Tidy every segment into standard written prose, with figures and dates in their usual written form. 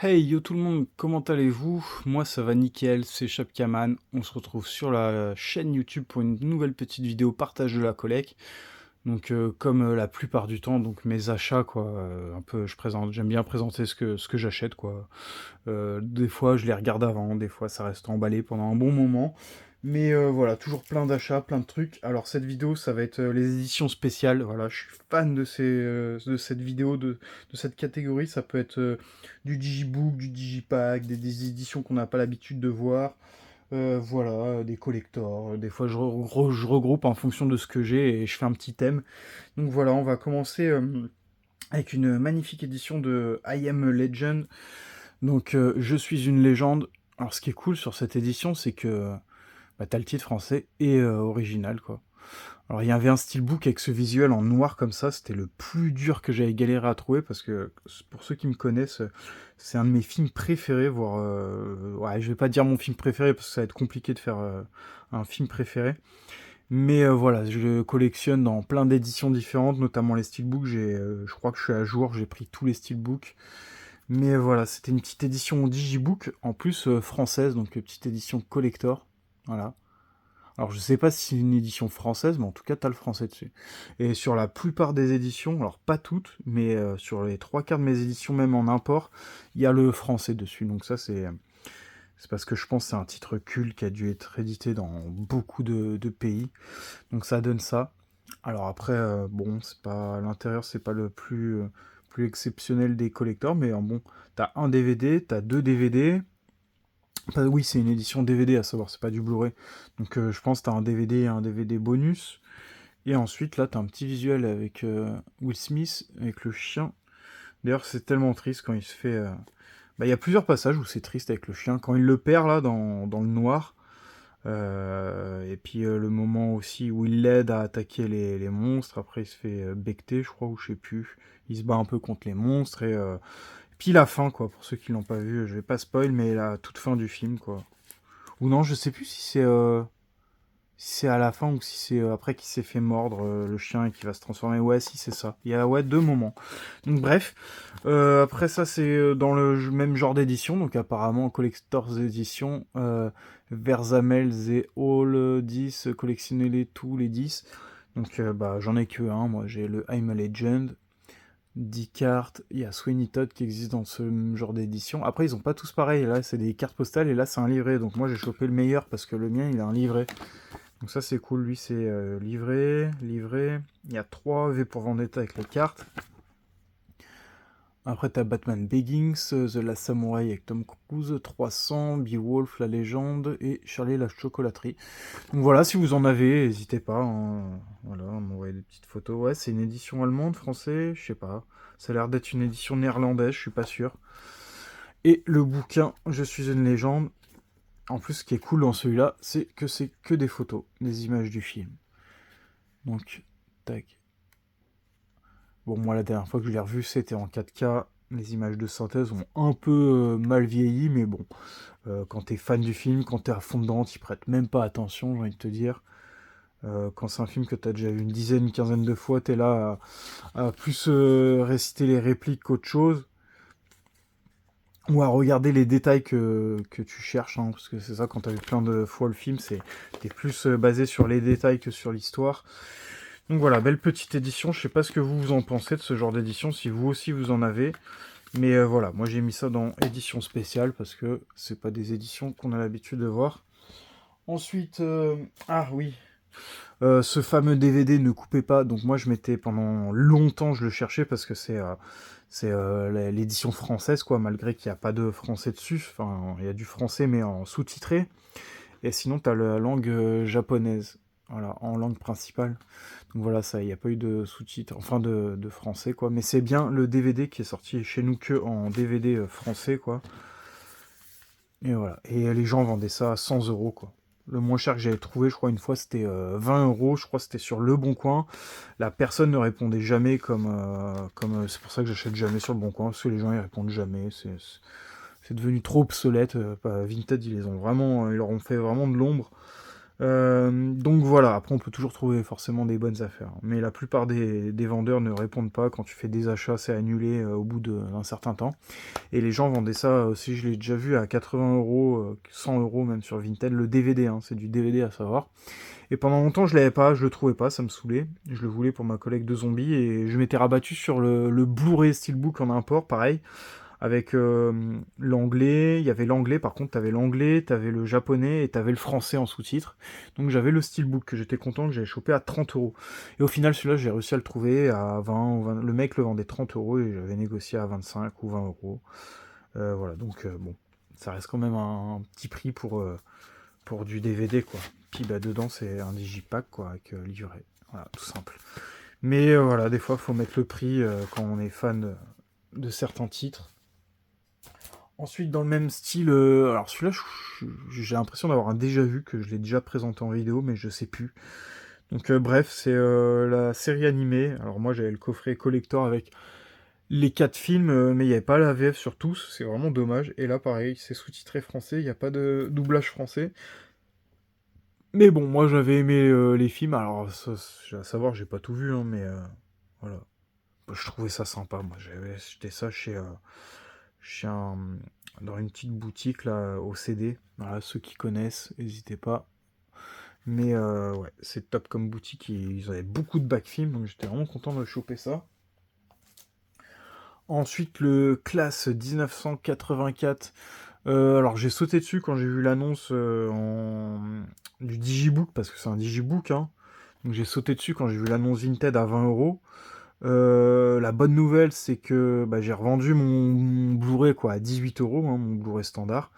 Hey yo tout le monde, comment allez-vous? Moi ça va nickel, c'est Chapkaman. On se retrouve sur la chaîne YouTube pour une nouvelle petite vidéo partage de la collecte. Donc comme la plupart du temps, donc mes achats quoi, un peu j'aime bien présenter ce que j'achète quoi. Des fois je les regarde avant, des fois ça reste emballé pendant un bon moment. Mais voilà, toujours plein d'achats, plein de trucs. Alors cette vidéo, ça va être les éditions spéciales. Voilà, je suis fan de cette vidéo, de cette catégorie. Ça peut être du digibook, du digipack, des éditions qu'on n'a pas l'habitude de voir. Voilà, des collectors. Des fois, je regroupe en fonction de ce que j'ai et je fais un petit thème. Donc voilà, on va commencer avec une magnifique édition de I Am a Legend. Donc, je suis une légende. Alors, ce qui est cool sur cette édition, c'est que bah, t'as le titre français et original, quoi. Alors, il y avait un steelbook avec ce visuel en noir comme ça, c'était le plus dur que j'avais galéré à trouver, parce que, pour ceux qui me connaissent, c'est un de mes films préférés, voire... ouais, je vais pas dire mon film préféré, parce que ça va être compliqué de faire un film préféré. Mais voilà, je le collectionne dans plein d'éditions différentes, notamment les steelbooks, je crois que je suis à jour, j'ai pris tous les steelbooks. Mais voilà, c'était une petite édition digibook, en plus française, donc petite édition collector. Voilà. Alors je sais pas si c'est une édition française, mais en tout cas t'as le français dessus. Et sur la plupart des éditions, alors pas toutes, mais sur les trois quarts de mes éditions, même en import, il y a le français dessus. Donc ça c'est parce que je pense que c'est un titre culte qui a dû être édité dans beaucoup de pays. Donc ça donne ça. Alors après, bon, c'est pas à l'intérieur, c'est pas le plus exceptionnel des collectors, mais bon, t'as un DVD, t'as deux DVD. Oui, c'est une édition DVD à savoir, c'est pas du Blu-ray. Donc je pense que t'as un DVD et un DVD bonus. Et ensuite, là, t'as un petit visuel avec Will Smith, avec le chien. D'ailleurs, c'est tellement triste quand il se fait... Bah, il y a plusieurs passages où c'est triste avec le chien. Quand il le perd, là, dans le noir. Et puis le moment aussi où il l'aide à attaquer les monstres. Après, il se fait becter, je crois, ou je sais plus. Il se bat un peu contre les monstres. Et puis la fin, quoi, pour ceux qui l'ont pas vu. Je vais pas spoil, mais la toute fin du film, quoi. Ou non, je sais plus si c'est à la fin ou si c'est après qu'il s'est fait mordre le chien et qu'il va se transformer. Ouais, si c'est ça. Il y a ouais deux moments. Donc bref, après ça c'est dans le même genre d'édition, donc apparemment Collector's Edition, Verzamels et All 10, collectionnez-les tous les 10. Donc bah j'en ai que un, moi j'ai le I'm a Legend, 10 cartes, il y a Sweeney Todd qui existe dans ce genre d'édition. Après ils ont pas tous pareil, là c'est des cartes postales et là c'est un livret, donc moi j'ai chopé le meilleur parce que le mien il a un livret. Donc ça c'est cool, lui c'est livret, il y a 3 V pour Vendetta avec les cartes. Après, t'as Batman Begins, The Last Samurai avec Tom Cruise, 300, Beowulf, la légende, et Charlie la chocolaterie. Donc voilà, si vous en avez, n'hésitez pas, hein, voilà, à m'envoyer des petites photos. Ouais, c'est une édition allemande, français, je sais pas. Ça a l'air d'être une édition néerlandaise, je suis pas sûr. Et le bouquin Je suis une légende. En plus, ce qui est cool dans celui-là, c'est que des photos, des images du film. Donc, tac. Bon, moi, la dernière fois que je l'ai revu, c'était en 4K. Les images de synthèse ont un peu mal vieilli, mais bon, quand t'es fan du film, quand t'es à fond dedans, t'y prêtes même pas attention, j'ai envie de te dire. Quand c'est un film que t'as déjà vu une dizaine, une quinzaine de fois, t'es là à plus réciter les répliques qu'autre chose, ou à regarder les détails que tu cherches, hein, parce que c'est ça, quand t'as vu plein de fois le film, t'es plus basé sur les détails que sur l'histoire. Donc voilà, belle petite édition, je sais pas ce que vous en pensez de ce genre d'édition, si vous aussi vous en avez. Mais voilà, moi j'ai mis ça dans édition spéciale parce que c'est pas des éditions qu'on a l'habitude de voir. Ensuite, ah oui, ce fameux DVD Ne coupez pas. Donc moi je m'étais pendant longtemps, je le cherchais parce que c'est l'édition française quoi, malgré qu'il n'y a pas de français dessus. Enfin, il y a du français mais en sous-titré. Et sinon t'as la langue japonaise, voilà, en langue principale. Donc voilà, ça, il n'y a pas eu de sous-titres, enfin de français, quoi. Mais c'est bien le DVD qui est sorti chez nous que en DVD français, quoi. Et voilà. Et les gens vendaient ça à 100 euros, quoi. Le moins cher que j'avais trouvé, je crois, une fois, c'était 20 euros. Je crois que c'était sur Le Bon Coin. La personne ne répondait jamais c'est pour ça que j'achète jamais sur Le Bon Coin, parce que les gens, ils répondent jamais. C'est devenu trop obsolète. Vinted, ils leur ont fait vraiment de l'ombre. Donc voilà, après on peut toujours trouver forcément des bonnes affaires. Mais la plupart des vendeurs ne répondent pas. Quand tu fais des achats, c'est annulé au bout d'un certain temps. Et les gens vendaient ça aussi, je l'ai déjà vu, à 80 €, 100 € même sur Vinted. Le DVD, hein, c'est du DVD à savoir. Et pendant longtemps, je l'avais pas, je le trouvais pas, ça me saoulait. Je le voulais pour ma collègue de zombies et je m'étais rabattu sur le Blu-ray Steelbook en import, pareil, avec l'anglais. Il y avait l'anglais, par contre, t'avais l'anglais, t'avais le japonais et t'avais le français en sous-titres. Donc j'avais le Steelbook que j'étais content, que j'avais chopé à 30 €. Et au final, celui-là, j'ai réussi à le trouver à 20 ou 20. Le mec le vendait 30 € et j'avais négocié à 25 ou 20 €. Voilà, donc bon, ça reste quand même un petit prix pour du DVD, quoi. Puis bah, dedans, c'est un digipack, quoi, avec livret. Voilà, tout simple. Mais voilà, des fois, faut mettre le prix quand on est fan de certains titres. Ensuite, dans le même style, alors celui-là, j'ai l'impression d'avoir un déjà vu, que je l'ai déjà présenté en vidéo, mais je sais plus. Donc bref, c'est la série animée. Alors moi, j'avais le coffret collector avec les 4 films, mais il n'y avait pas la VF sur tous, c'est vraiment dommage. Et là, pareil, c'est sous-titré français, il n'y a pas de doublage français. Mais bon, moi j'avais aimé les films, alors ça, à savoir, j'ai pas tout vu, hein, mais voilà. Bah, je trouvais ça sympa, moi j'avais acheté ça chez dans une petite boutique là, au CD. Voilà, ceux qui connaissent, n'hésitez pas. Mais ouais, c'est top comme boutique, ils avaient beaucoup de back-films, donc j'étais vraiment content de choper ça. Ensuite, le Classe 1984. Alors j'ai sauté dessus quand j'ai vu l'annonce du Digibook, parce que c'est un Digibook, hein. Donc j'ai sauté dessus quand j'ai vu l'annonce Vinted à 20 €. La bonne nouvelle, c'est que bah, j'ai revendu mon Blu-ray quoi, à 18 €, hein, mon Blu-ray standard.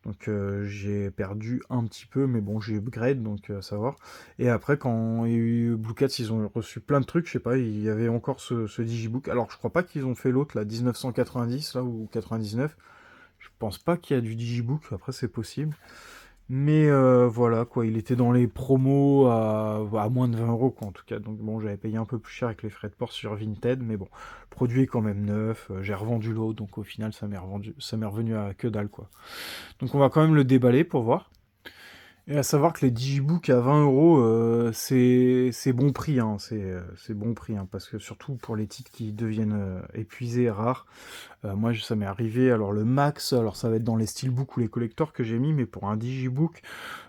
Donc j'ai perdu un petit peu, mais bon, j'ai upgrade, donc ça va. Et après, quand il y a eu Blue Cats, ils ont reçu plein de trucs, je sais pas, il y avait encore ce Digibook. Alors je crois pas qu'ils ont fait l'autre, là, 1990, là, ou 99. Je pense pas qu'il y a du Digibook, après c'est possible. Mais voilà, quoi, il était dans les promos à moins de 20 € quoi, en tout cas. Donc bon, j'avais payé un peu plus cher avec les frais de port sur Vinted, mais bon, le produit est quand même neuf, j'ai revendu l'autre, donc au final, ça m'est revenu à que dalle, quoi. Donc on va quand même le déballer pour voir. Et à savoir que les Digibooks à 20 €, c'est bon prix, hein, c'est bon prix, hein, parce que surtout pour les titres qui deviennent épuisés, rares. Moi, ça m'est arrivé, alors le max, alors ça va être dans les steelbooks ou les collectors que j'ai mis, mais pour un Digibook,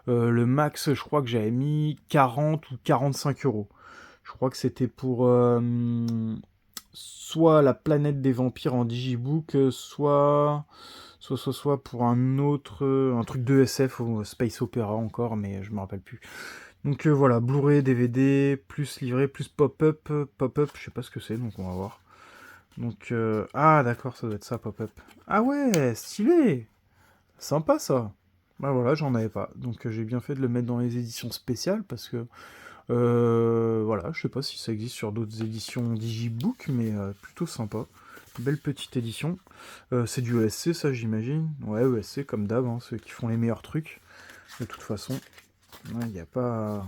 le max, je crois que j'avais mis 40 ou 45 €. Je crois que c'était pour soit la planète des vampires en Digibook, soit pour un autre, un truc de SF ou Space Opera encore, mais je me rappelle plus. Donc voilà, Blu-ray, DVD, plus livret, plus pop-up. Pop-up, je sais pas ce que c'est, donc on va voir. Donc, ah d'accord, ça doit être ça, pop-up. Ah ouais, stylé. Sympa ça. Bah voilà, j'en avais pas. Donc j'ai bien fait de le mettre dans les éditions spéciales, parce que, voilà, je sais pas si ça existe sur d'autres éditions Digibook, mais plutôt sympa. Belle petite édition. C'est du ESC, ça, j'imagine. Ouais, ESC, comme d'hab, hein, ceux qui font les meilleurs trucs. De toute façon, il n'y a pas...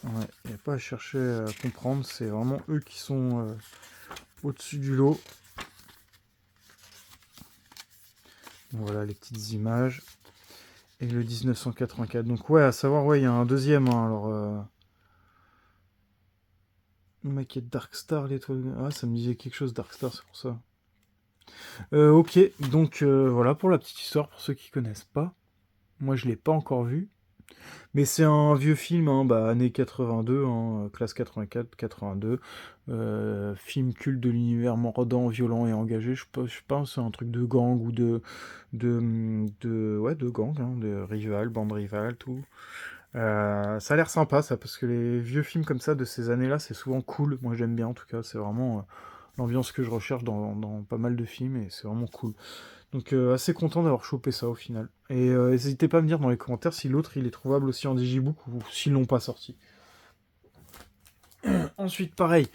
Ouais, y a pas à chercher à comprendre, c'est vraiment eux qui sont au-dessus du lot. Voilà les petites images. Et le 1984. Donc ouais, à savoir, ouais, il y a un deuxième, hein, alors... Maquette Darkstar, l'étoile... Ah, ça me disait quelque chose, Darkstar, c'est pour ça. Ok, donc voilà pour la petite histoire, pour ceux qui connaissent pas. Moi, je l'ai pas encore vu. Mais c'est un vieux film, hein, bah, années 82, hein, classe 84-82. Film culte de l'univers mordant, violent et engagé. Je pense c'est un truc de gang ou ouais, de gang, hein, de rival, bande rivale, tout. Ça a l'air sympa, ça, parce que les vieux films comme ça de ces années-là, c'est souvent cool. Moi, j'aime bien, en tout cas. C'est vraiment l'ambiance que je recherche dans pas mal de films, et c'est vraiment cool. Donc assez content d'avoir chopé ça au final. Et n'hésitez pas à me dire dans les commentaires si l'autre il est trouvable aussi en Digibook ou s'ils l'ont pas sorti. Ensuite pareil,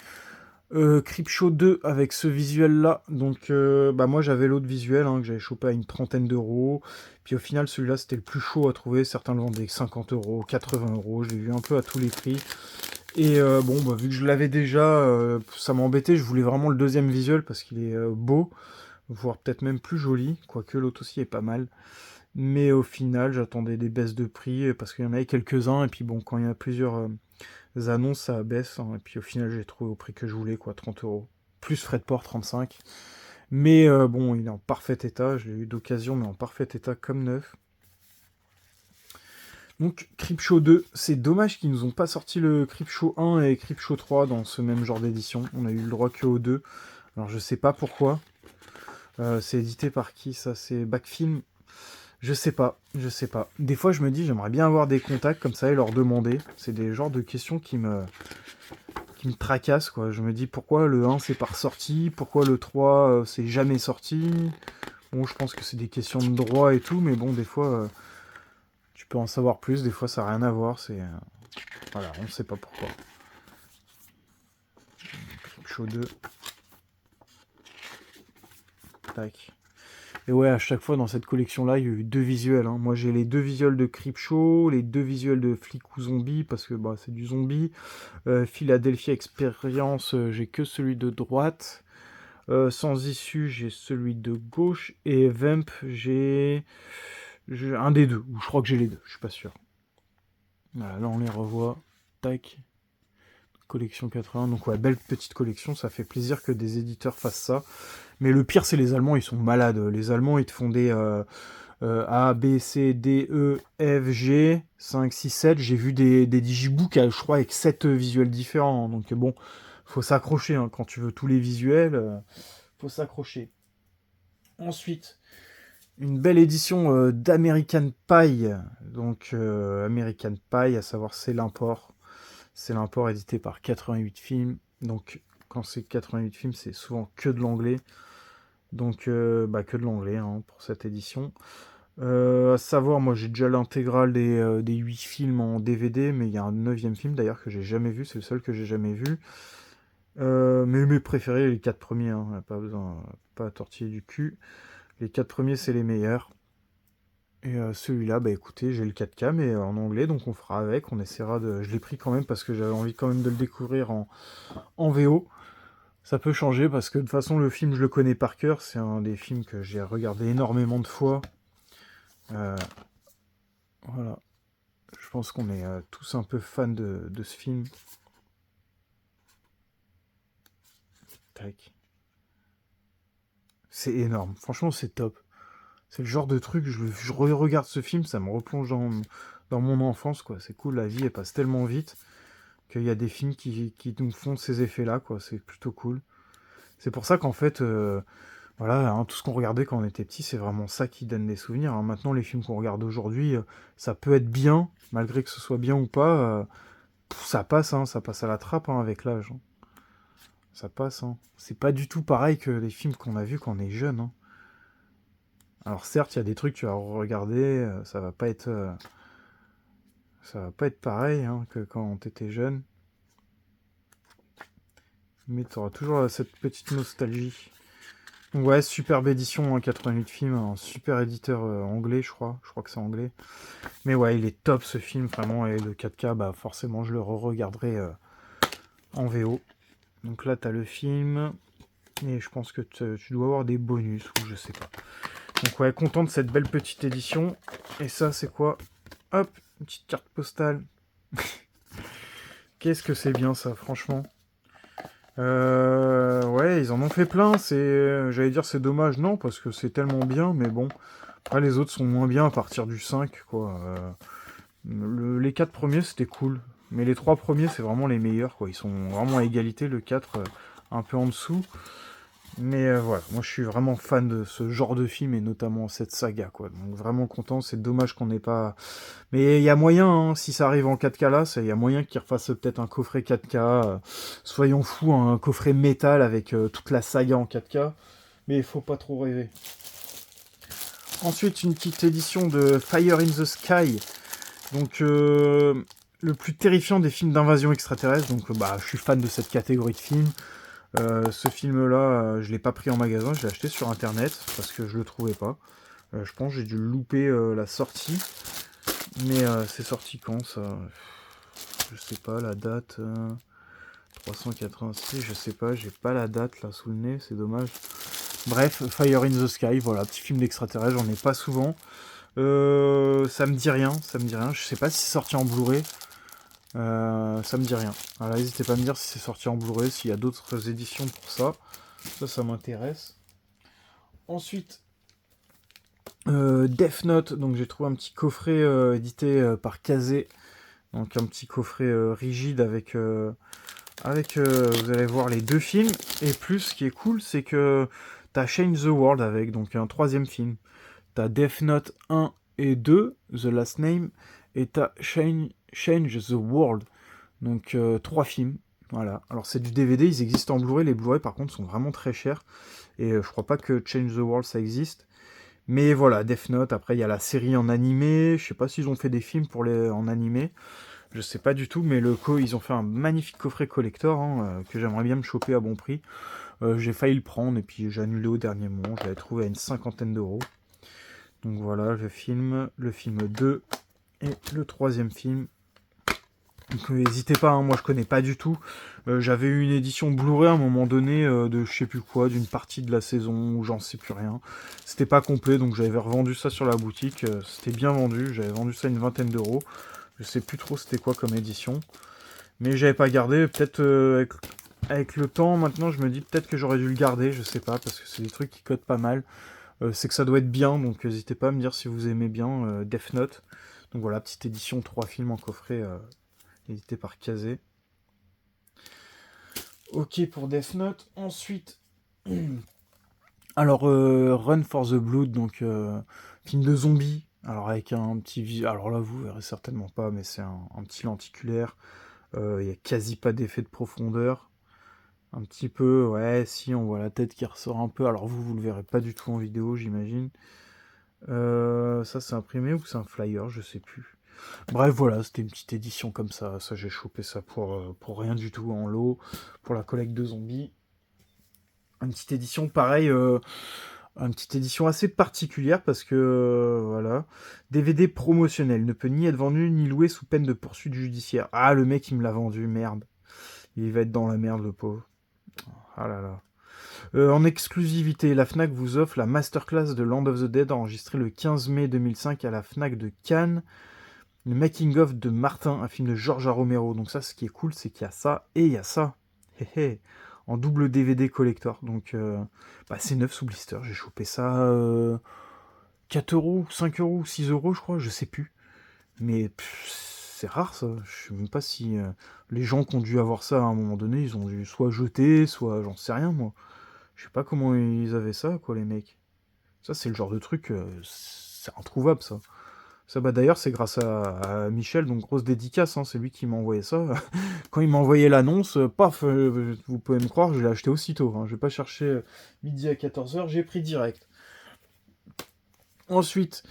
Creepshow 2 avec ce visuel là. Donc bah moi j'avais l'autre visuel hein, que j'avais chopé à une trentaine d'euros. Puis au final celui-là c'était le plus chaud à trouver. Certains le vendaient 50 €, 80 €. Je l'ai vu un peu à tous les prix. Et bon bah vu que je l'avais déjà, ça m'embêtait. Je voulais vraiment le deuxième visuel parce qu'il est beau. Voire peut-être même plus joli, quoique l'autre aussi est pas mal. Mais au final, j'attendais des baisses de prix parce qu'il y en avait quelques-uns. Et puis bon, quand il y a plusieurs annonces, ça baisse. Hein, et puis au final, j'ai trouvé au prix que je voulais, quoi, 30 euros. Plus frais de port, 35. Mais bon, il est en parfait état. Je l'ai eu d'occasion, mais en parfait état comme neuf. Donc, Creepshow 2, c'est dommage qu'ils nous ont pas sorti le Creepshow 1 et Creepshow 3 dans ce même genre d'édition. On a eu le droit que au 2. Alors, je sais pas pourquoi. C'est édité par qui, ça? C'est Backfilm? Je sais pas, je sais pas. Des fois, je me dis, j'aimerais bien avoir des contacts comme ça et leur demander. C'est des genres de questions qui me tracassent, quoi. Je me dis, pourquoi le 1, c'est pas ressorti? Pourquoi le 3, c'est jamais sorti? Bon, je pense que c'est des questions de droit et tout, mais bon, des fois, tu peux en savoir plus. Des fois, ça n'a rien à voir. C'est... voilà, on sait pas pourquoi. Creepshow 2. Tac. Et ouais, à chaque fois dans cette collection-là, il y a eu 2 visuels. Hein. Moi, j'ai les 2 visuels de Creepshow, les 2 visuels de Flic ou Zombie, parce que bah, c'est du zombie. Philadelphia Experience, j'ai que celui de droite. Sans issue, j'ai celui de gauche. Et Vamp, j'ai un des deux. Ou je crois que j'ai les deux, je suis pas sûr. Voilà, là, on les revoit. Tac. Collection 80. Donc ouais, belle petite collection. Ça fait plaisir que des éditeurs fassent ça. Mais le pire, c'est les Allemands, ils sont malades. Les Allemands, ils te font des A, B, C, D, E, F, G, 5, 6, 7. J'ai vu des digibooks, je crois, avec 7 visuels différents. Donc bon, faut s'accrocher. Hein. Quand tu veux tous les visuels, faut s'accrocher. Ensuite, une belle édition d'American Pie. Donc American Pie, à savoir c'est l'import. C'est l'import édité par 88 films. Donc quand c'est 88 films, c'est souvent que de l'anglais. Donc, que de l'anglais hein, pour cette édition. À savoir, moi j'ai déjà l'intégrale des 8 films en DVD, mais il y a un 9e film d'ailleurs que j'ai jamais vu, c'est le seul que j'ai jamais vu. Mais mes préférés, les 4 premiers, hein, pas besoin, pas à tortiller du cul. Les 4 premiers, c'est les meilleurs. Et celui-là, bah écoutez, j'ai le 4K, mais en anglais, donc on fera avec, on essaiera de... Je l'ai pris quand même parce que j'avais envie quand même de le découvrir en VO. Ça peut changer parce que de toute façon le film je le connais par cœur, c'est un des films que j'ai regardé énormément de fois. Voilà, je pense qu'on est tous un peu fans de ce film. Tac. C'est énorme, franchement c'est top. C'est le genre de truc, je regarde ce film, ça me replonge dans mon enfance, quoi. C'est cool, la vie elle passe tellement vite qu'il y a des films qui nous font ces effets-là, quoi. C'est plutôt cool. C'est pour ça qu'en fait, voilà, hein, tout ce qu'on regardait quand on était petit, c'est vraiment ça qui donne des souvenirs. Hein. Maintenant, les films qu'on regarde aujourd'hui, ça peut être bien, malgré que ce soit bien ou pas, ça passe à la trappe hein, avec l'âge. Hein. Ça passe. Hein. C'est pas du tout pareil que les films qu'on a vus quand on est jeune. Hein. Alors certes, il y a des trucs que tu vas regarder, ça va pas être pareil hein, que quand t'étais jeune. Mais tu auras toujours cette petite nostalgie. Ouais, superbe édition, hein, 88 films, un super éditeur anglais, je crois. Je crois que c'est anglais. Mais ouais, il est top ce film, vraiment. Et le 4K, bah forcément, je le re-regarderai en VO. Donc là, t'as le film. Et je pense que tu dois avoir des bonus, ou je sais pas. Donc ouais, content de cette belle petite édition. Et ça, c'est quoi? Hop, une petite carte postale. Qu'est-ce que c'est bien ça, franchement. Ouais, ils en ont fait plein. J'allais dire c'est dommage, non, parce que c'est tellement bien, mais bon. Après, les autres sont moins bien à partir du 5, quoi. Les 4 premiers, c'était cool. Mais les 3 premiers, c'est vraiment les meilleurs, quoi. Ils sont vraiment à égalité, le 4, un peu en dessous. Mais voilà, moi je suis vraiment fan de ce genre de film, et notamment cette saga, quoi. Donc vraiment content, c'est dommage qu'on n'ait pas... Mais il y a moyen, hein, si ça arrive en 4K là, il y a moyen qu'ils refassent peut-être un coffret 4K. Soyons fous, hein, un coffret métal avec toute la saga en 4K. Mais il faut pas trop rêver. Ensuite, une petite édition de Fire in the Sky. Donc, le plus terrifiant des films d'invasion extraterrestre. Donc, je suis fan de cette catégorie de films. Ce film-là, je l'ai pas pris en magasin, je l'ai acheté sur internet parce que je le trouvais pas. Je pense que j'ai dû louper la sortie. Mais c'est sorti quand ça? Je sais pas la date. 386, je sais pas, j'ai pas la date là sous le nez, c'est dommage. Bref, Fire in the Sky, voilà, petit film d'extraterrestre, j'en ai pas souvent. Ça me dit rien, je sais pas si c'est sorti en Blu-ray. Ça me dit rien. Alors n'hésitez pas à me dire si c'est sorti en Blu-ray, s'il y a d'autres éditions pour ça. Ça m'intéresse. Ensuite, Death Note, donc j'ai trouvé un petit coffret édité par Kazé. Donc un petit coffret rigide avec, vous allez voir, les 2 films. Et plus, ce qui est cool, c'est que t'as Change the World avec, donc un 3e film. T'as Death Note 1 et 2, The Last Name, et t'as Change the World, donc 3 films. Voilà. Alors c'est du DVD, ils existent en Blu-ray. Les Blu-ray par contre sont vraiment très chers. Et je crois pas que Change the World ça existe. Mais voilà, Death Note, après il y a la série en animé. Je sais pas s'ils ont fait des films en animé. Je sais pas du tout, mais ils ont fait un magnifique coffret collector que j'aimerais bien me choper à bon prix. J'ai failli le prendre et puis j'ai annulé au dernier moment. Je l'avais trouvé à une 50aine d'euros. Donc voilà, le film 2 et le 3e film. Donc n'hésitez pas, moi je connais pas du tout. J'avais eu une édition Blu-ray à un moment donné de je sais plus quoi, d'une partie de la saison où j'en sais plus rien. C'était pas complet, donc j'avais revendu ça sur la boutique. C'était bien vendu, j'avais vendu ça à une 20aine d'euros. Je sais plus trop c'était quoi comme édition. Mais j'avais pas gardé, peut-être avec le temps maintenant je me dis peut-être que j'aurais dû le garder, je sais pas, parce que c'est des trucs qui cotent pas mal. C'est que ça doit être bien, donc n'hésitez pas à me dire si vous aimez bien Death Note. Donc voilà, petite édition 3 films en coffret, édité par Kazé. Ok pour Death Note. Ensuite, alors Run for the Blood, donc film de zombies. Alors avec un petit... Alors là, vous verrez certainement pas, mais c'est un petit lenticulaire. Il n'y a quasi pas d'effet de profondeur. Un petit peu, ouais, si, on voit la tête qui ressort un peu. Alors vous le verrez pas du tout en vidéo, j'imagine. Ça c'est imprimé ou c'est un flyer, je sais plus. Bref, voilà, c'était une petite édition comme ça. Ça, j'ai chopé ça pour rien du tout en lot, pour la collecte de zombies. Une petite édition, pareil, une petite édition assez particulière parce que, voilà, DVD promotionnel, ne peut ni être vendu ni loué sous peine de poursuite judiciaire. Ah, le mec, il me l'a vendu, merde. Il va être dans la merde, le pauvre. Ah là là. En exclusivité, la Fnac vous offre la masterclass de Land of the Dead enregistrée le 15 mai 2005 à la Fnac de Cannes. Le making of de Martin, un film de George Romero. Donc ça, ce qui est cool, c'est qu'il y a ça et il y a ça. En double DVD collector. Donc c'est 9 sous blister. J'ai chopé ça 4 euros, 5 euros, 6 euros, je crois, je sais plus. Mais c'est rare ça. Je sais même pas si les gens qui ont dû avoir ça à un moment donné, ils ont dû soit jeter, soit j'en sais rien moi. Je sais pas comment ils avaient ça, quoi, les mecs. Ça, c'est le genre de truc, c'est introuvable, ça. Ça, d'ailleurs, c'est grâce à Michel, donc grosse dédicace, hein, c'est lui qui m'a envoyé ça. Quand il m'a envoyé l'annonce, paf, vous pouvez me croire, je l'ai acheté aussitôt. Hein. Je vais pas chercher midi à 14h, j'ai pris direct. Ensuite,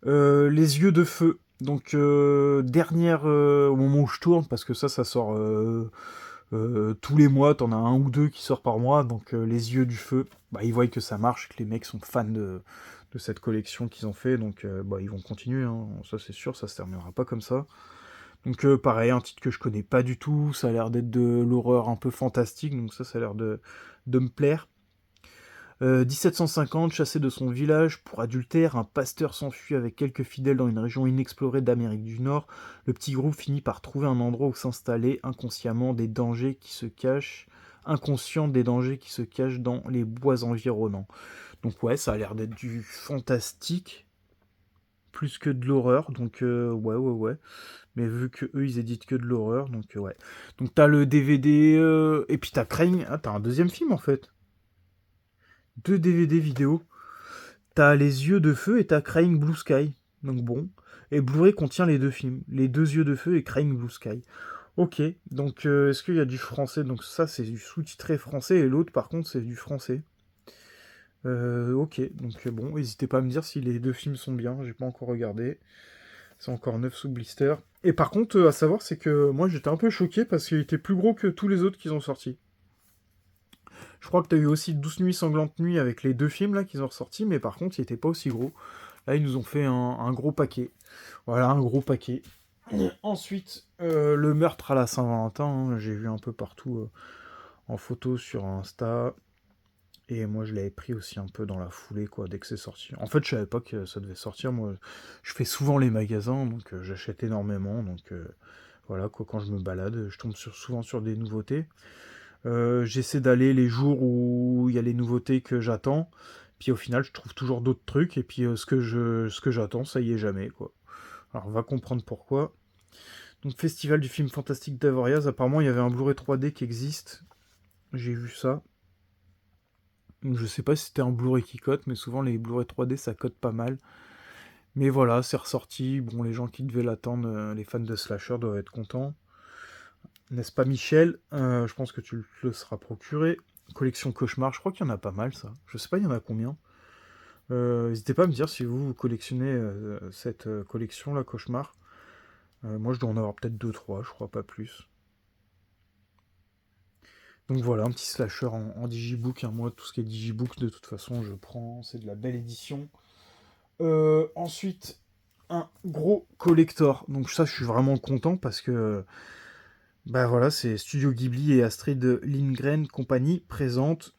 Les Yeux de Feu. Donc, dernière, au moment où je tourne, parce que ça sort tous les mois, t'en as un ou deux qui sort par mois, donc Les Yeux du Feu, ils voient que ça marche, que les mecs sont fans de cette collection qu'ils ont fait, donc ils vont continuer, hein. Ça c'est sûr, ça se terminera pas comme ça. Donc pareil, un titre que je connais pas du tout, ça a l'air d'être de l'horreur un peu fantastique, donc ça a l'air de me plaire. 1750, chassé de son village pour adultère, un pasteur s'enfuit avec quelques fidèles dans une région inexplorée d'Amérique du Nord. Le petit groupe finit par trouver un endroit où s'installer, inconscient des dangers qui se cachent dans les bois environnants. Donc ouais, ça a l'air d'être du fantastique, plus que de l'horreur, donc ouais. Mais vu que eux ils éditent que de l'horreur, donc ouais. Donc t'as le DVD, et puis t'as Crane, t'as un deuxième film en fait. 2 DVD vidéo. T'as Les Yeux de Feu et t'as Crying Blue Sky. Donc bon. Et Blu-ray contient les 2 films. Les 2 Yeux de Feu et Crying Blue Sky. Ok, donc est-ce qu'il y a du français? Donc ça c'est du sous-titré français et l'autre par contre c'est du français. Ok, donc bon, n'hésitez pas à me dire si les 2 films sont bien, j'ai pas encore regardé. C'est encore 9 sous blister. Et par contre, à savoir, c'est que moi j'étais un peu choqué parce qu'il était plus gros que tous les autres qu'ils ont sortis. Je crois que t'as eu aussi 12 nuits sanglantes nuits avec les 2 films là qu'ils ont ressortis, mais par contre, il était pas aussi gros. Là, ils nous ont fait un gros paquet. Voilà, un gros paquet. Ensuite, le meurtre à la Saint-Valentin, hein, j'ai vu un peu partout en photo sur Insta. Et moi, je l'avais pris aussi un peu dans la foulée, quoi, dès que c'est sorti. En fait, je savais pas que ça devait sortir. Moi, je fais souvent les magasins, donc j'achète énormément. Donc voilà, quoi, quand je me balade, je tombe souvent sur des nouveautés. J'essaie d'aller les jours où il y a les nouveautés que j'attends. Puis au final, je trouve toujours d'autres trucs. Et puis ce que j'attends, ça y est jamais, quoi. Alors, on va comprendre pourquoi. Donc, Festival du film fantastique d'Avoriaz. Apparemment, il y avait un Blu-ray 3D qui existe. J'ai vu ça. Je sais pas si c'était un Blu-ray qui cote, mais souvent les Blu-ray 3D ça cote pas mal. Mais voilà, c'est ressorti. Bon, les gens qui devaient l'attendre, les fans de Slasher doivent être contents. N'est-ce pas, Michel? Je pense que tu le seras procuré. Collection Cauchemar, je crois qu'il y en a pas mal, ça. Je sais pas, il y en a combien. N'hésitez pas à me dire si vous collectionnez cette collection, la Cauchemar. Moi, je dois en avoir peut-être 2-3, je crois pas plus. Donc voilà, un petit slasher en digibook. Hein. Moi, tout ce qui est digibook, de toute façon, je prends. C'est de la belle édition. Ensuite, un gros collector. Donc ça, je suis vraiment content parce que bah voilà, c'est Studio Ghibli et Astrid Lindgren compagnie présente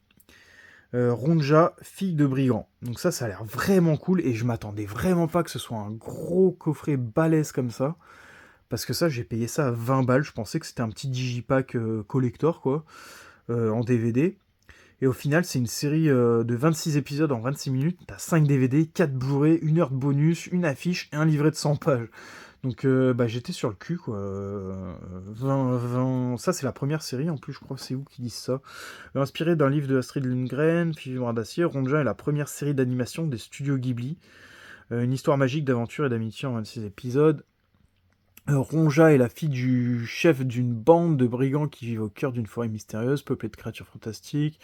Ronja, fille de brigand. Donc ça a l'air vraiment cool et je m'attendais vraiment pas que ce soit un gros coffret balèze comme ça. Parce que ça, j'ai payé ça à 20 balles. Je pensais que c'était un petit digipack collector, quoi, en DVD. Et au final, c'est une série de 26 épisodes en 26 minutes. T'as 5 DVD, 4 Blu-ray, 1 heure de bonus, une affiche et un livret de 100 pages. Donc bah, j'étais sur le cul, quoi. 20. Ça, c'est la première série, en plus, je crois que c'est où qui disent ça. Inspiré d'un livre de Astrid Lindgren, Fille d'acier, Ronja est la première série d'animation des studios Ghibli. Une histoire magique d'aventure et d'amitié en 26 épisodes. Ronja est la fille du chef d'une bande de brigands qui vivent au cœur d'une forêt mystérieuse, peuplée de créatures fantastiques.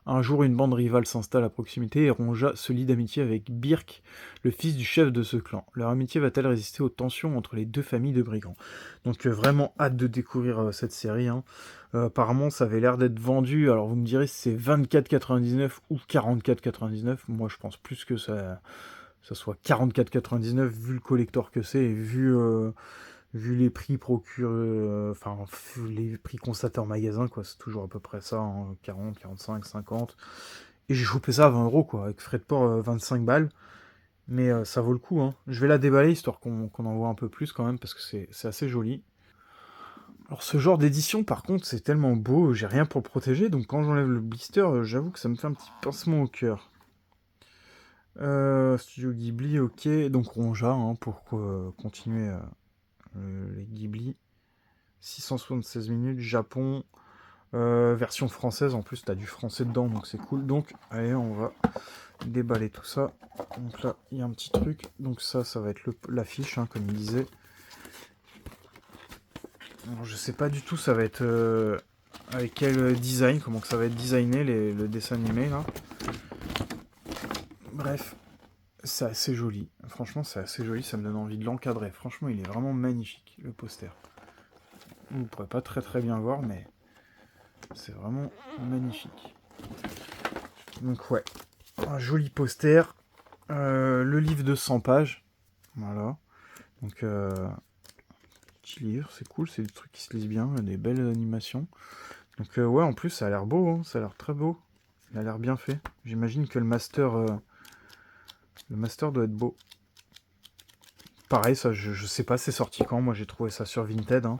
Un jour, une bande rivale s'installe à proximité et Ronja se lie d'amitié avec Birk, le fils du chef de ce clan. Leur amitié va-t-elle résister aux tensions entre les deux familles de brigands? Donc vraiment hâte de découvrir cette série. Hein. Apparemment, ça avait l'air d'être vendu. Alors vous me direz si c'est 24,99 ou 44,99. Moi, je pense plus que ça soit 44,99 vu le collector que c'est et vu les prix enfin les prix constatés en magasin, quoi, c'est toujours à peu près ça, hein, 40, 45, 50. Et j'ai chopé ça à 20 euros, quoi, avec frais de port 25 balles. Mais ça vaut le coup, hein. Je vais la déballer histoire qu'on en voit un peu plus quand même, parce que c'est assez joli. Alors ce genre d'édition, par contre, c'est tellement beau, j'ai rien pour le protéger, donc quand j'enlève le blister, j'avoue que ça me fait un petit pincement au cœur. Studio Ghibli, ok, donc Ronja, hein, pour continuer les Ghibli. 676 minutes, Japon, version française, en plus t'as du français dedans, donc c'est cool. Donc, allez, on va déballer tout ça. Donc là, il y a un petit truc. Donc ça va être l'affiche, hein, comme il disait. Alors, je sais pas du tout, ça va être avec quel design, comment que ça va être designé, le dessin animé, là. Bref, c'est assez joli. Franchement, c'est assez joli, ça me donne envie de l'encadrer. Franchement, il est vraiment magnifique, le poster. Vous ne pourrez pas très très bien voir, mais c'est vraiment magnifique. Donc ouais, un joli poster. Le livre de 100 pages. Voilà. Donc, petit livre, c'est cool, c'est des trucs qui se lisent bien, des belles animations. Donc ouais, en plus, ça a l'air beau, hein, ça a l'air très beau. Il a l'air bien fait. J'imagine que le master doit être beau. Pareil, ça, je sais pas, c'est sorti quand. Moi, j'ai trouvé ça sur Vinted, hein,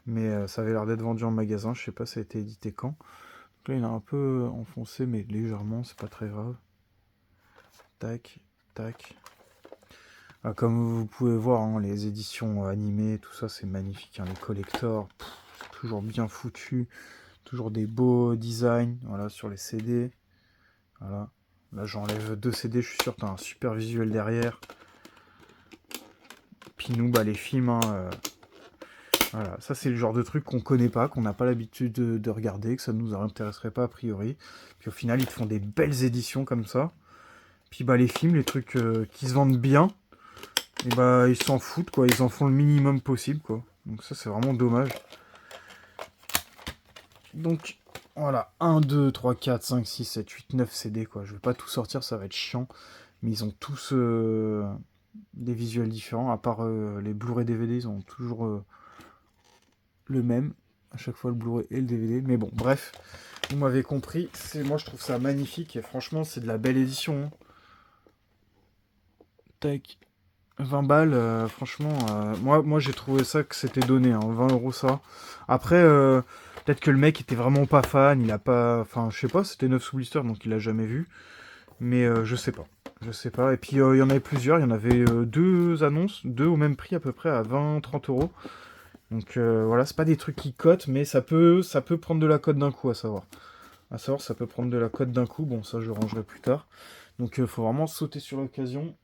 mais ça avait l'air d'être vendu en magasin. Je sais pas, ça a été édité quand. Donc là, il est un peu enfoncé, mais légèrement, c'est pas très grave. Tac, tac. Ah, comme vous pouvez voir, hein, les éditions animées, tout ça, c'est magnifique. Hein, les collectors, toujours bien foutu. Toujours des beaux designs, voilà, sur les CD. Voilà. Là, j'enlève 2 CD, je suis sûr que t'as un super visuel derrière. Puis nous, bah, les films, hein, voilà. Ça, c'est le genre de truc qu'on connaît pas, qu'on n'a pas l'habitude de regarder, que ça ne nous intéresserait pas a priori. Puis au final, ils te font des belles éditions comme ça. Puis bah, les films, les trucs qui se vendent bien, et bah, ils s'en foutent, quoi. Ils en font le minimum possible, quoi. Donc ça, c'est vraiment dommage. Donc, voilà. 1, 2, 3, 4, 5, 6, 7, 8, 9 CD, quoi. Je vais pas tout sortir, ça va être chiant. Mais ils ont tous des visuels différents. À part les Blu-ray DVD, ils ont toujours le même. À chaque fois, le Blu-ray et le DVD. Mais bon, bref. Vous m'avez compris, moi je trouve ça magnifique et franchement c'est de la belle édition, hein. Tac, 20 balles, franchement, moi j'ai trouvé ça que c'était donné, hein, 20 euros ça. Après, peut-être que le mec était vraiment pas fan, il a pas... Enfin, je sais pas, c'était 9 sous blister, donc il a jamais vu. Mais je sais pas. Je sais pas. Et puis il y en avait plusieurs, il y en avait deux annonces, deux au même prix à peu près, à 20-30 euros. Donc voilà, c'est pas des trucs qui cotent, mais ça peut prendre de la cote d'un coup, à savoir. À savoir, ça peut prendre de la cote d'un coup, bon ça je rangerai plus tard. Donc faut vraiment sauter sur l'occasion.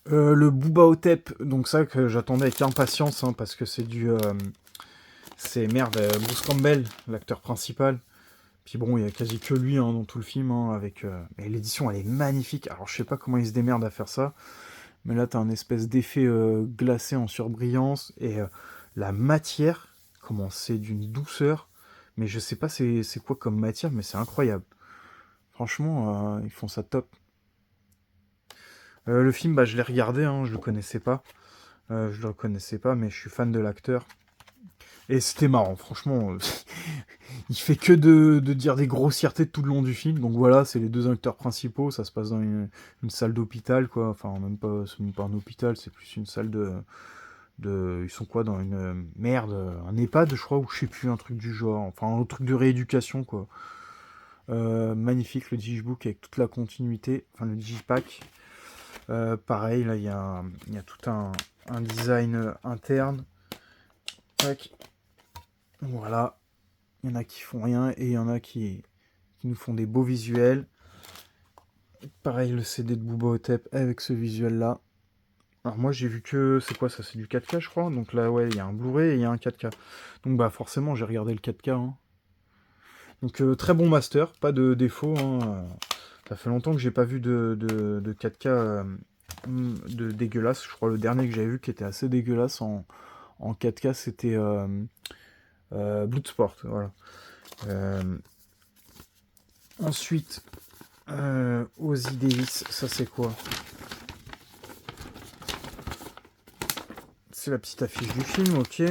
Le Booba Otep, donc ça que j'attendais avec impatience, hein, parce que c'est c'est merde, Bruce Campbell, l'acteur principal. Puis bon, il y a quasi que lui hein, dans tout le film, hein, avec... Mais l'édition, elle est magnifique. Alors je sais pas comment ils se démerdent à faire ça, mais là t'as un espèce d'effet glacé en surbrillance, et la matière, comment c'est d'une douceur, mais je sais pas c'est quoi comme matière, mais c'est incroyable. Franchement, ils font ça top. Le film, bah je l'ai regardé, hein, je le connaissais pas. Je le connaissais pas, mais je suis fan de l'acteur. Et c'était marrant, franchement. Il fait que de dire des grossièretés tout le long du film. Donc voilà, c'est les deux acteurs principaux. Ça se passe dans une salle d'hôpital, quoi. Enfin, même pas, c'est même pas un hôpital, c'est plus une salle ils sont quoi dans une merde, un EHPAD, je crois, ou je sais plus, un truc du genre. Enfin, un truc de rééducation, quoi. Magnifique le Digibook avec toute la continuité. Enfin, le Digipack. Pareil, là, il y a tout un design interne. Tac. Voilà. Il y en a qui font rien et il y en a qui nous font des beaux visuels. Pareil, le CD de Booba Otep avec ce visuel-là. Alors moi, j'ai vu que... C'est quoi ça? C'est du 4K, je crois. Donc là, ouais, il y a un Blu-ray et il y a un 4K. Donc bah forcément, j'ai regardé le 4K, hein. Donc très bon master, pas de défaut, hein. Ça fait longtemps que j'ai pas vu de 4K de dégueulasse. Je crois le dernier que j'avais vu qui était assez dégueulasse en 4K, c'était Bloodsport. Voilà. Euh, Ensuite, Ozzy Davis, ça c'est quoi? C'est la petite affiche du film, ok.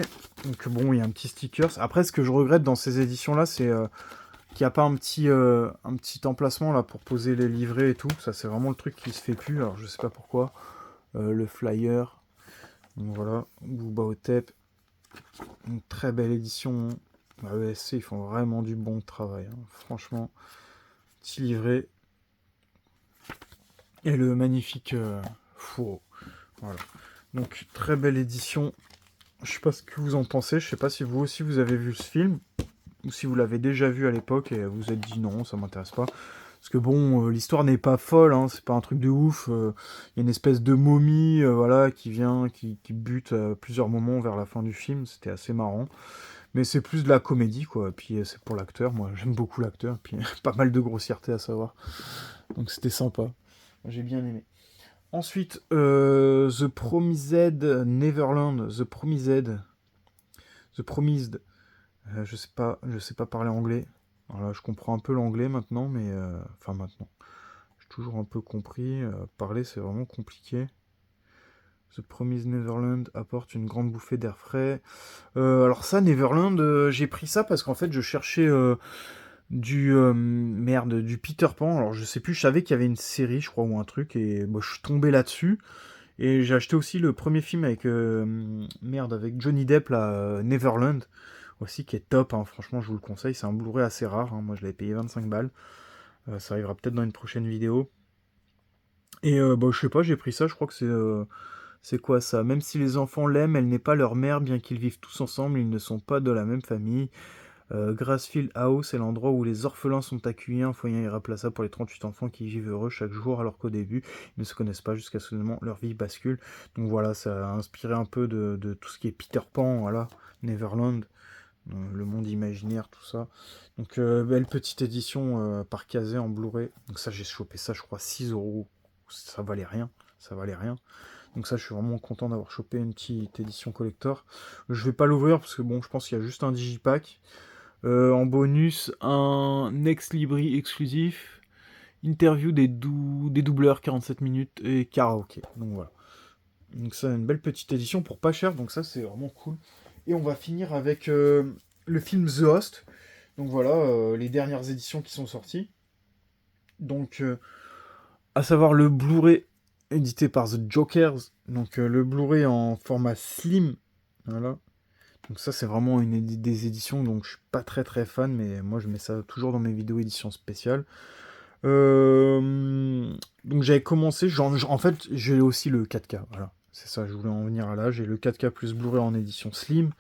Donc bon, il y a un petit stickers. Après, ce que je regrette dans ces éditions-là, c'est qu'il n'y a pas un petit emplacement là pour poser les livrets et tout. Ça, c'est vraiment le truc qui se fait plus. Alors, je sais pas pourquoi. Le flyer. Donc voilà, Booba Otep. Une très belle édition, hein. La ESC, ils font vraiment du bon travail, hein. Franchement, petit livret. Et le magnifique fourreau. Voilà. Donc, très belle édition. Je sais pas ce que vous en pensez. Je sais pas si vous aussi vous avez vu ce film. Ou si vous l'avez déjà vu à l'époque et vous vous êtes dit non, ça m'intéresse pas. Parce que bon, l'histoire n'est pas folle, hein, c'est pas un truc de ouf. Il y a une espèce de momie voilà, qui vient, qui bute à plusieurs moments vers la fin du film. C'était assez marrant. Mais c'est plus de la comédie, quoi. Et puis c'est pour l'acteur. Moi, j'aime beaucoup l'acteur. Puis pas mal de grossièreté à savoir. Donc c'était sympa. J'ai bien aimé. Ensuite, The Promised Neverland. The Promised. Je sais pas parler anglais. Alors là, je comprends un peu l'anglais maintenant, mais enfin maintenant. J'ai toujours un peu compris. Parler, c'est vraiment compliqué. The Promised Neverland apporte une grande bouffée d'air frais. Alors ça, Neverland, j'ai pris ça parce qu'en fait, je cherchais du Peter Pan. Alors je sais plus, je savais qu'il y avait une série, je crois, ou un truc, et moi, je suis tombé là-dessus. Et j'ai acheté aussi le premier film avec Johnny Depp, là, Neverland, aussi, qui est top, hein. Franchement, je vous le conseille. C'est un Blu-ray assez rare, hein. Moi, je l'avais payé 25 balles. Ça arrivera peut-être dans une prochaine vidéo. Et bah, je sais pas, j'ai pris ça. Je crois que c'est quoi ça? Même si les enfants l'aiment, elle n'est pas leur mère, bien qu'ils vivent tous ensemble, ils ne sont pas de la même famille. Grassfield House est l'endroit où les orphelins sont accueillis, un foyer irréplaçable pour les 38 enfants qui vivent heureux chaque jour, alors qu'au début, ils ne se connaissent pas jusqu'à ce moment leur vie bascule. Donc voilà, ça a inspiré un peu de tout ce qui est Peter Pan, voilà, Neverland, le monde imaginaire, tout ça. Donc belle petite édition par Kazé en Blu-ray. Donc ça, j'ai chopé ça, je crois, 6 euros. Ça valait rien, ça valait rien. Donc ça, je suis vraiment content d'avoir chopé une petite édition collector. Je vais pas l'ouvrir parce que bon, je pense qu'il y a juste un digipack. En bonus, un Ex Libri exclusif, interview des doubleurs 47 minutes et karaoké. Donc voilà. Donc ça, une belle petite édition pour pas cher, donc ça c'est vraiment cool. Et on va finir avec le film The Host. Donc voilà, les dernières éditions qui sont sorties. Donc, à savoir le Blu-ray édité par The Jokers. Donc le Blu-ray en format slim. Voilà. Donc ça c'est vraiment des éditions, donc je suis pas très très fan, mais moi je mets ça toujours dans mes vidéos éditions spéciales. Donc j'avais commencé, en fait j'ai aussi le 4K, voilà. C'est ça, je voulais en venir à là. J'ai le 4K plus Blu-ray en édition slim.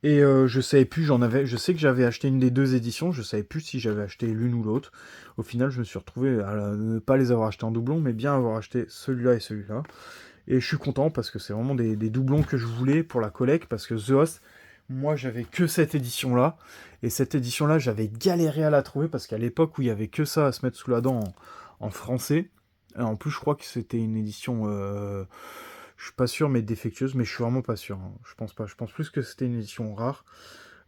Et je savais plus, je sais que j'avais acheté une des deux éditions, je savais plus si j'avais acheté l'une ou l'autre. Au final, je me suis retrouvé à ne pas les avoir achetés en doublon, mais bien avoir acheté celui-là et celui-là. Et je suis content parce que c'est vraiment des doublons que je voulais pour la collecte, parce que The Host, moi j'avais que cette édition-là. Et cette édition-là, j'avais galéré à la trouver parce qu'à l'époque où il y avait que ça à se mettre sous la dent en français, en plus je crois que c'était une édition, je suis pas sûr, mais défectueuse, mais je suis vraiment pas sûr, hein. Je pense pas, je pense plus que c'était une édition rare.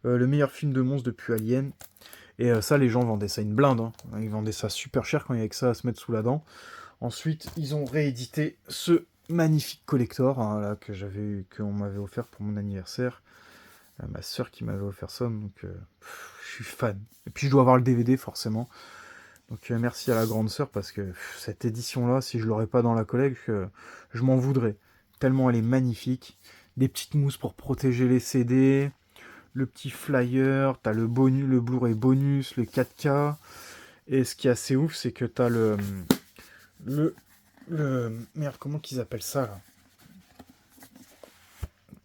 Le meilleur film de monstre depuis Alien. Et ça, les gens vendaient ça une blinde, hein. Ils vendaient ça super cher quand il y avait que ça à se mettre sous la dent. Ensuite, ils ont réédité ce magnifique collector, hein, là, qu'on m'avait offert pour mon anniversaire. Ma sœur qui m'avait offert ça, donc je suis fan. Et puis je dois avoir le DVD forcément. Donc merci à la grande sœur parce que cette édition-là, si je l'aurais pas dans la collecte, je m'en voudrais. Tellement elle est magnifique. Des petites mousses pour protéger les CD, le petit flyer, t'as le bonus, le Blu-ray bonus, le 4K. Et ce qui est assez ouf, c'est que t'as le, merde, comment qu'ils appellent ça là?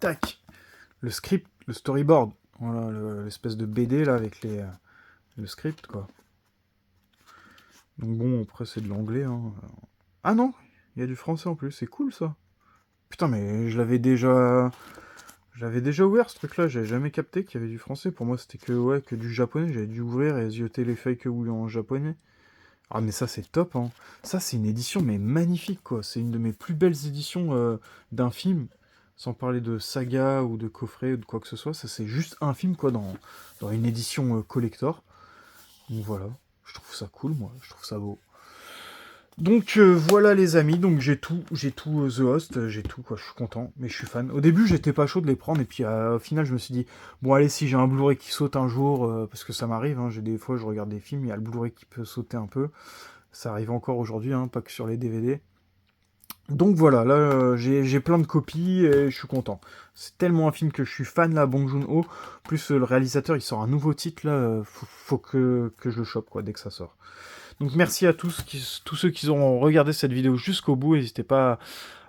Tac, le script, le storyboard. Voilà, l'espèce de BD là avec le script quoi. Donc bon, après c'est de l'anglais, hein. Ah non, il y a du français en plus, c'est cool ça. Putain, mais j'avais déjà ouvert ce truc-là, j'avais jamais capté qu'il y avait du français. Pour moi, c'était que du japonais. J'avais dû ouvrir et zioter les feuilles que oui en japonais. Ah, mais ça, c'est top, hein. Ça, c'est une édition, mais magnifique, quoi. C'est une de mes plus belles éditions d'un film. Sans parler de saga ou de coffret ou de quoi que ce soit. Ça, c'est juste un film, quoi, dans une édition collector. Donc voilà. Je trouve ça cool, moi. Je trouve ça beau. Donc voilà les amis, donc j'ai tout The Host, j'ai tout quoi, je suis content, mais je suis fan. Au début j'étais pas chaud de les prendre et puis au final je me suis dit bon allez si j'ai un Blu-ray qui saute un jour, parce que ça m'arrive, hein, j'ai des fois je regarde des films, il y a le Blu-ray qui peut sauter un peu, ça arrive encore aujourd'hui, hein, pas que sur les DVD. Donc voilà, là j'ai plein de copies et je suis content. C'est tellement un film que je suis fan là, Bong Joon-ho, plus le réalisateur il sort un nouveau titre là, faut que je le chope quoi dès que ça sort. Donc merci à tous ceux qui ont regardé cette vidéo jusqu'au bout. N'hésitez pas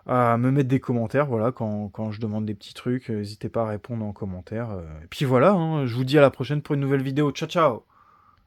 à me mettre des commentaires, voilà, quand je demande des petits trucs. N'hésitez pas à répondre en commentaire. Et puis voilà, hein, je vous dis à la prochaine pour une nouvelle vidéo. Ciao, ciao!